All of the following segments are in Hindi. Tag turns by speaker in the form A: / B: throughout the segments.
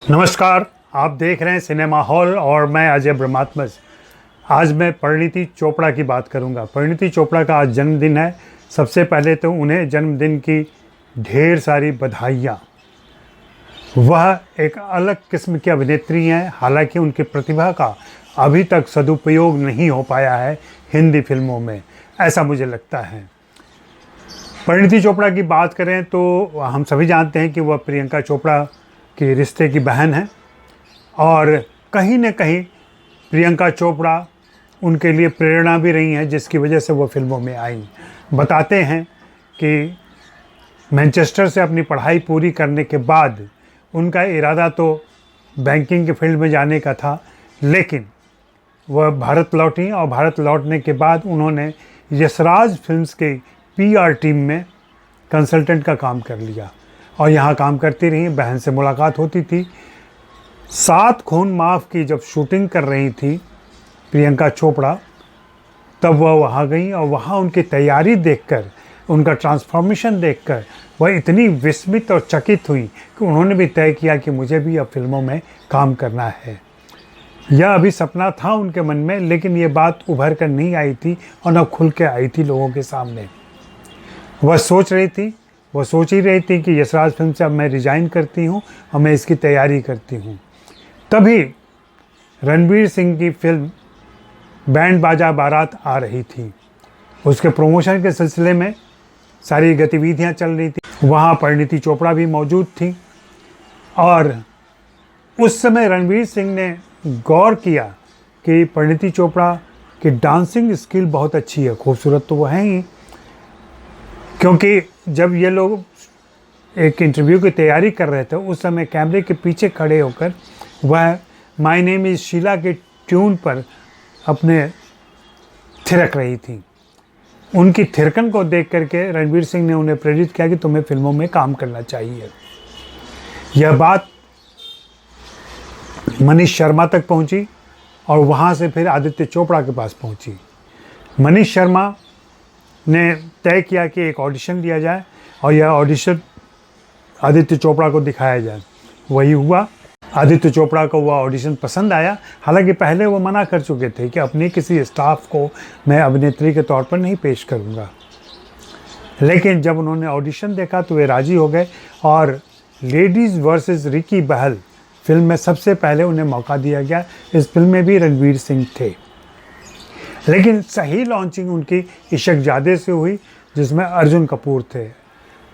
A: नमस्कार, आप देख रहे हैं सिनेमा हॉल और मैं अजय ब्रह्मात्मज। आज मैं परिणीति चोपड़ा की बात करूंगा। परिणीति चोपड़ा का आज जन्मदिन है। सबसे पहले तो उन्हें जन्मदिन की ढेर सारी बधाइयाँ। वह एक अलग किस्म की अभिनेत्री हैं, हालांकि उनकी प्रतिभा का अभी तक सदुपयोग नहीं हो पाया है हिंदी फिल्मों में, ऐसा मुझे लगता है। परिणीति चोपड़ा की बात करें तो हम सभी जानते हैं कि वह प्रियंका चोपड़ा के रिश्ते की बहन है और कहीं न कहीं प्रियंका चोपड़ा उनके लिए प्रेरणा भी रही हैं, जिसकी वजह से वो फिल्मों में आई। बताते हैं कि मैनचेस्टर से अपनी पढ़ाई पूरी करने के बाद उनका इरादा तो बैंकिंग के फील्ड में जाने का था, लेकिन वह भारत लौटी और भारत लौटने के बाद उन्होंने यशराज फिल्म्स के पीआर टीम में कंसल्टेंट का काम कर लिया और यहाँ काम करती रही। बहन से मुलाकात होती थी। 7 खून माफ़ की जब शूटिंग कर रही थी प्रियंका चोपड़ा, तब वह वहाँ गई और वहाँ उनकी तैयारी देखकर, उनका ट्रांसफॉर्मेशन देखकर वह इतनी विस्मित और चकित हुई कि उन्होंने भी तय किया कि मुझे भी अब फिल्मों में काम करना है। यह अभी सपना था उनके मन में, लेकिन ये बात उभर कर नहीं आई थी और न खुल के आई थी लोगों के सामने। वह सोच ही रही थी कि यशराज फिल्म से अब मैं रिज़ाइन करती हूँ और मैं इसकी तैयारी करती हूँ। तभी रणवीर सिंह की फिल्म बैंड बाजा बारात आ रही थी। उसके प्रमोशन के सिलसिले में सारी गतिविधियाँ चल रही थी। वहाँ परिणीति चोपड़ा भी मौजूद थी और उस समय रणवीर सिंह ने गौर किया कि परिणीति चोपड़ा की डांसिंग स्किल बहुत अच्छी है। खूबसूरत तो वो है ही, क्योंकि जब ये लोग एक इंटरव्यू की तैयारी कर रहे थे उस समय कैमरे के पीछे खड़े होकर वह माय नेम इज़ शीला के ट्यून पर अपने थिरक रही थी। उनकी थिरकन को देख करके रणवीर सिंह ने उन्हें प्रेरित किया कि तुम्हें फिल्मों में काम करना चाहिए। यह बात मनीष शर्मा तक पहुंची और वहां से फिर आदित्य चोपड़ा के पास पहुंची। मनीष शर्मा ने तय किया कि एक ऑडिशन लिया जाए और यह ऑडिशन आदित्य चोपड़ा को दिखाया जाए। वही हुआ। आदित्य चोपड़ा को वह ऑडिशन पसंद आया। हालांकि पहले वो मना कर चुके थे कि अपने किसी स्टाफ को मैं अभिनेत्री के तौर पर नहीं पेश करूंगा, लेकिन जब उन्होंने ऑडिशन देखा तो वे राज़ी हो गए और लेडीज़ वर्सेस रिकी बहल फिल्म में सबसे पहले उन्हें मौका दिया गया। इस फिल्म में भी रणवीर सिंह थे, लेकिन सही लॉन्चिंग उनकी इशकजादे से हुई, जिसमें अर्जुन कपूर थे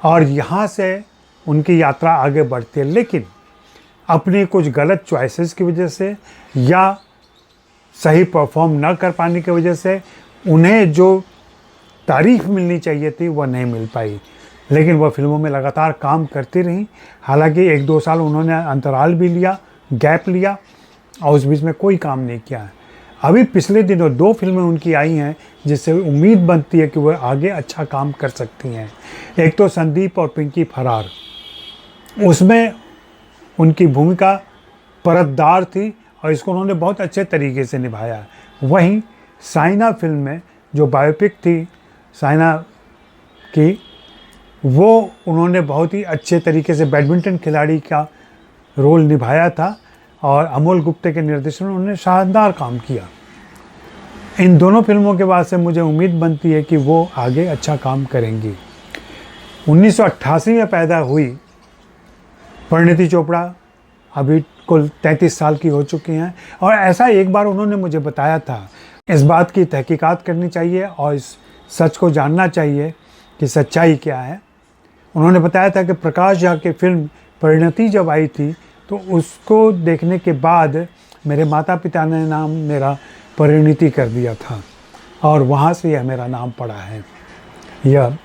A: और यहाँ से उनकी यात्रा आगे बढ़ती है। लेकिन अपनी कुछ गलत चॉइसेस की वजह से या सही परफॉर्म न कर पाने की वजह से उन्हें जो तारीफ मिलनी चाहिए थी वह नहीं मिल पाई। लेकिन वह फिल्मों में लगातार काम करती रहीं। हालांकि 1-2 साल उन्होंने अंतराल भी लिया, गैप लिया और उस बीच में कोई काम नहीं किया। अभी पिछले दिनों 2 फिल्में उनकी आई हैं जिससे उम्मीद बनती है कि वह आगे अच्छा काम कर सकती हैं। एक तो संदीप और पिंकी फरार, उसमें उनकी भूमिका परतदार थी और इसको उन्होंने बहुत अच्छे तरीके से निभाया। वहीं साइना फिल्म में जो बायोपिक थी साइना की, वो उन्होंने बहुत ही अच्छे तरीके से बैडमिंटन खिलाड़ी का रोल निभाया था और अमोल गुप्ते के निर्देशन में उन्होंने शानदार काम किया। इन दोनों फिल्मों के बाद से मुझे उम्मीद बनती है कि वो आगे अच्छा काम करेंगी। 1988 में पैदा हुई परिणीति चोपड़ा अभी कुल 33 साल की हो चुकी हैं और ऐसा एक बार उन्होंने मुझे बताया था। इस बात की तहकीकात करनी चाहिए और इस सच को जानना चाहिए कि सच्चाई क्या है। उन्होंने बताया था कि प्रकाश झा की फिल्म परिणीति जब आई थी तो उसको देखने के बाद मेरे माता पिता ने नाम मेरा परिणीति कर दिया था और वहाँ से यह मेरा नाम पड़ा है। यह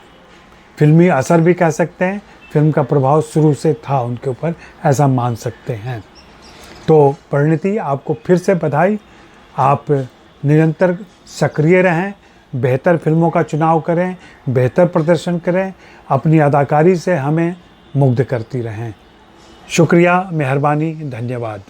A: फिल्मी असर भी कह सकते हैं, फिल्म का प्रभाव शुरू से था उनके ऊपर, ऐसा मान सकते हैं। तो परिणीति, आपको फिर से बधाई। आप निरंतर सक्रिय रहें, बेहतर फिल्मों का चुनाव करें, बेहतर प्रदर्शन करें, अपनी अदाकारी से हमें मुग्ध करती रहें। शुक्रिया, मेहरबानी, धन्यवाद।